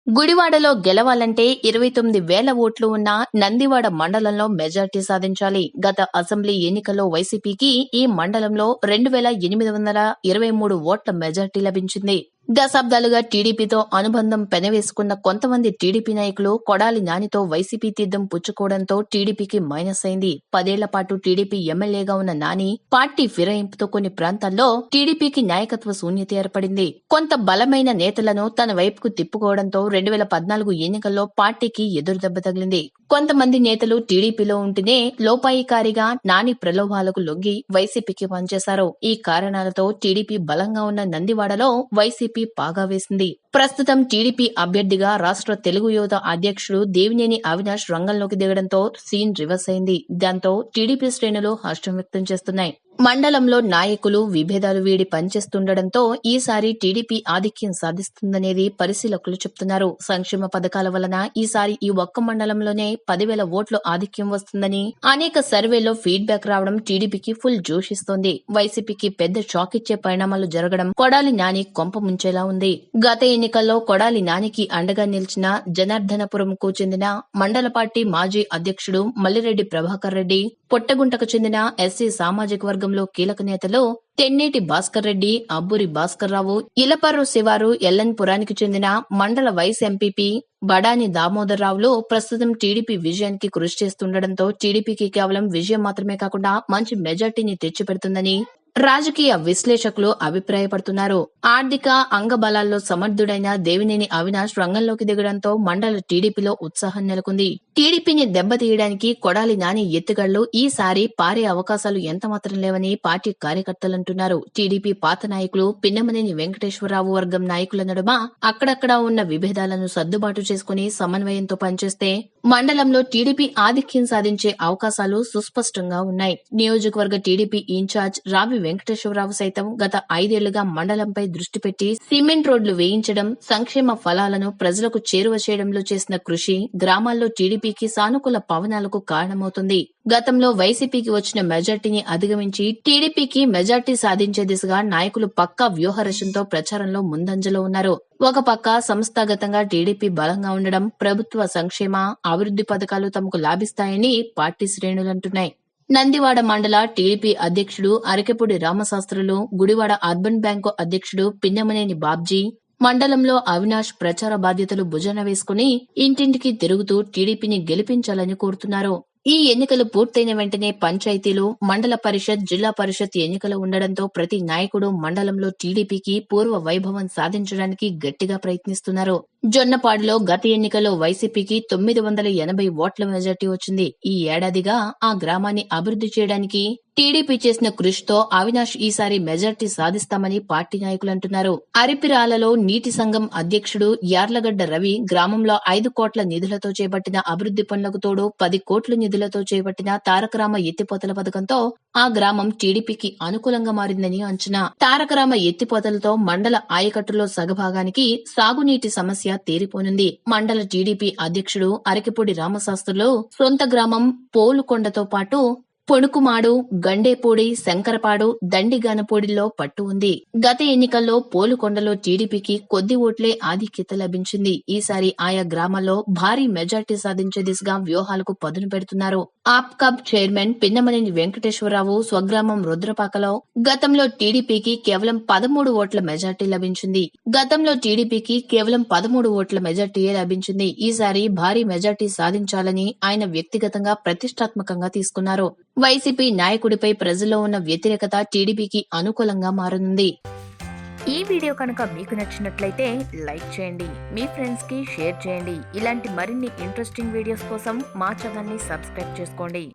గుడివాడలో గెలవాలంటే 29,000 ఓట్లు ఉన్న నందివాడ మండలంలో మెజార్టీ సాధించాలి. గత అసెంబ్లీ ఎన్నికల్లో వైసీపీకి ఈ మండలంలో 2,823 ఓట్ల మెజార్టీ లభించింది. దశాబ్దాలుగా టీడీపీతో అనుబంధం పెనవేసుకున్న కొంతమంది టీడీపీ నాయకులు కొడాలి నానితో వైసీపీ తీర్థం పుచ్చుకోవడంతో టీడీపీకి మైనస్ అయింది. 10 ఏళ్ల పాటు టీడీపీ ఎమ్మెల్యేగా ఉన్న నాని పార్టీ ఫిరాయింపుతో కొన్ని ప్రాంతాల్లో టీడీపీకి నాయకత్వ శూన్యత ఏర్పడింది. కొంత బలమైన నేతలను తన వైపుకు తిప్పుకోవడంతో 2014 ఎన్నికల్లో పార్టీకి ఎదురుదెబ్బ తగిలింది. కొంతమంది నేతలు టీడీపీలో ఉంటేనే లోపాయికారిగా నాని ప్రలోభాలకు లొంగి వైసీపీకి పనిచేశారు. ఈ కారణాలతో టీడీపీ బలంగా ఉన్న నందివాడలో వైసీపీ పాగా వేసింది. ప్రస్తుతం టీడీపీ అభ్యర్థిగా రాష్ట్ర తెలుగు యువత అధ్యక్షుడు దేవినేని అవినాష్ రంగంలోకి దిగడంతో సీన్ రివర్స్ అయింది. దాంతో టీడీపీ శ్రేణులు హర్షం వ్యక్తం చేస్తున్నాయి. మండలంలో నాయకులు విభేదాలు వీడి పనిచేస్తుండటంతో ఈసారి టీడీపీ ఆధిక్యం సాధిస్తుందనేది పరిశీలకులు చెప్తున్నారు. సంక్షేమ పథకాల వలన ఈసారి ఈ ఒక్క మండలంలోనే 10,000 ఓట్లు ఆధిక్యం వస్తుందని అనేక సర్వేల్లో ఫీడ్బ్యాక్ రావడం టీడీపీకి ఫుల్ జోష్ ఇస్తోంది. వైసీపీకి పెద్ద షాక్ ఇచ్చే పరిణామాలు జరగడం కొడాలి నాని కొంప ముంచేలా ఉంది. గత ఎన్నికల్లో కొడాలి నానికి అండగా నిలిచిన జనార్దనపురంకు చెందిన మండల పార్టీ మాజీ అధ్యక్షుడు మల్లిరెడ్డి ప్రభాకర్ రెడ్డి, పొట్టగుంటకు చెందిన ఎస్సీ సామాజిక వర్గంలో కీలక నేతలు తెన్నేటి భాస్కర్ రెడ్డి, అబ్బూరి భాస్కర్ రావు, ఇలపర్రు శివారు, ఎల్లన్పురానికి చెందిన మండల వైస్ ఎంపీపీ బడాని దామోదర్ రావులు ప్రస్తుతం టీడీపీ విజయానికి కృషి చేస్తుండటంతో టీడీపీకి కేవలం విజయం మాత్రమే కాకుండా మంచి మెజార్టీని తెచ్చిపెడుతుందని రాజకీయ విశ్లేషకులు అభిప్రాయపడుతున్నారు. ఆర్థిక అంగబలాల్లో సమర్థుడైన దేవినేని అవినాష్ రంగంలోకి దిగడంతో మండల టీడీపీలో ఉత్సాహం నెలకొంది. టీడీపీని దెబ్బతీయడానికి కొడాలి నాని ఎత్తుగళ్లు ఈసారి పారే అవకాశాలు ఎంతమాత్రం లేవని పార్టీ కార్యకర్తలంటున్నారు. టీడీపీ పాత నాయకులు పిన్నమనేని వెంకటేశ్వరరావు వర్గం నాయకుల నడుమ అక్కడక్కడా ఉన్న విభేదాలను సర్దుబాటు చేసుకుని సమన్వయంతో పనిచేస్తే మండలంలో టీడీపీ ఆధిక్యం సాధించే అవకాశాలు సుస్పష్టంగా ఉన్నాయి. నియోజకవర్గ టీడీపీ ఇన్ఛార్జ్ రావి వెంకటేశ్వరరావు సైతం గత 5 ఏళ్లుగా మండలంపై దృష్టి పెట్టి సిమెంట్ రోడ్లు వేయించడం, సంక్షేమ ఫలాలను ప్రజలకు చేరువ చేయడంలో చేసిన కృషి గ్రామాల్లో టీడీపీకి సానుకూల పవనాలకు కారణమవుతుంది. గతంలో వైసీపీకి వచ్చిన మెజార్టీని అధిగమించి టీడీపీకి మెజార్టీ సాధించే దిశగా నాయకులు పక్కా వ్యూహరచనతో ప్రచారంలో ముందంజలో ఉన్నారు. ఒక పక్క సంస్థాగతంగా టీడీపీ బలంగా ఉండడం, ప్రభుత్వ సంక్షేమ అభివృద్ధి పథకాలు తమకు లాభిస్తాయని పార్టీ శ్రేణులంటున్నాయి. నందివాడ మండల టీడీపీ అధ్యక్షుడు అరకెపూడి రామశాస్త్రులు, గుడివాడ అర్బన్ బ్యాంకు అధ్యక్షుడు పిన్నమనేని బాబ్జీ మండలంలో అవినాష్ ప్రచార బాధ్యతలు భుజాన వేసుకుని ఇంటింటికి తిరుగుతూ టీడీపీని గెలిపించాలని కోరుతున్నారు. ఈ ఎన్నికలు పూర్తయిన వెంటనే పంచాయతీలు, మండల పరిషత్, జిల్లా పరిషత్ ఎన్నికలు ఉండడంతో ప్రతి నాయకుడు మండలంలో టీడీపీకి పూర్వ వైభవం సాధించడానికి గట్టిగా ప్రయత్నిస్తున్నారు. జొన్నపాడులో గత ఎన్నికల్లో వైసీపీకి 980 ఓట్ల మెజార్టీ వచ్చింది. ఈ ఏడాదిగా ఆ గ్రామాన్ని అభివృద్ధి చేయడానికి టీడీపీ చేసిన కృషితో అవినాష్ ఈసారి మెజార్టీ సాధిస్తామని పార్టీ నాయకులంటున్నారు. అరిపిరాలలో నీటి సంఘం అధ్యక్షుడు యార్లగడ్డ రవి గ్రామంలో 5 కోట్ల నిధులతో చేపట్టిన అభివృద్ధి పనులకు తోడు 10 కోట్ల నిధులతో చేపట్టిన తారకరామ ఎత్తిపోతల పథకంతో ఆ గ్రామం టీడీపీకి అనుకూలంగా మారిందని అంచనా. తారకరామ ఎత్తిపోతలతో మండల ఆయకట్టులో సగభాగానికి సాగునీటి సమస్య తీరిపోనుంది. మండల టీడీపీ అధ్యక్షుడు అరకెపూడి రామశాస్త్రులు సొంత గ్రామం పోలుకొండతో పాటు పొణుకుమాడు, గండేపూడి, శంకరపాడు, దండిగానపూడిలో పట్టు ఉంది. గత ఎన్నికల్లో పోలుకొండలో టీడీపీకి కొద్ది ఓట్లే ఆధిక్యత లభించింది. ఈసారి ఆయా గ్రామాల్లో భారీ మెజార్టీ సాధించే దిశగా వ్యూహాలకు పదును పెడుతున్నారు. ఆప్కాబ్ చైర్మన్ పిన్నమనేని వెంకటేశ్వరరావు స్వగ్రామం రుద్రపాకలో గతంలో టీడీపీకి కేవలం 13 ఓట్ల మెజార్టీ లభించింది. ఈసారి భారీ మెజార్టీ సాధించాలని ఆయన వ్యక్తిగతంగా ప్రతిష్టాత్మకంగా తీసుకున్నారు. వైసీపీ నాయకుడిపై ప్రజల్లో ఉన్న వ్యతిరేకత టీడీపీకి అనుకూలంగా మారనుంది. ఈ వీడియో కనుక మీకు నచ్చినట్లయితే లైక్ చేయండి, మీ ఫ్రెండ్స్ కి షేర్ చేయండి. ఇలాంటి మరిన్ని ఇంట్రెస్టింగ్ వీడియోస్ కోసం మా ఛానల్ ని సబ్స్క్రైబ్ చేసుకోండి.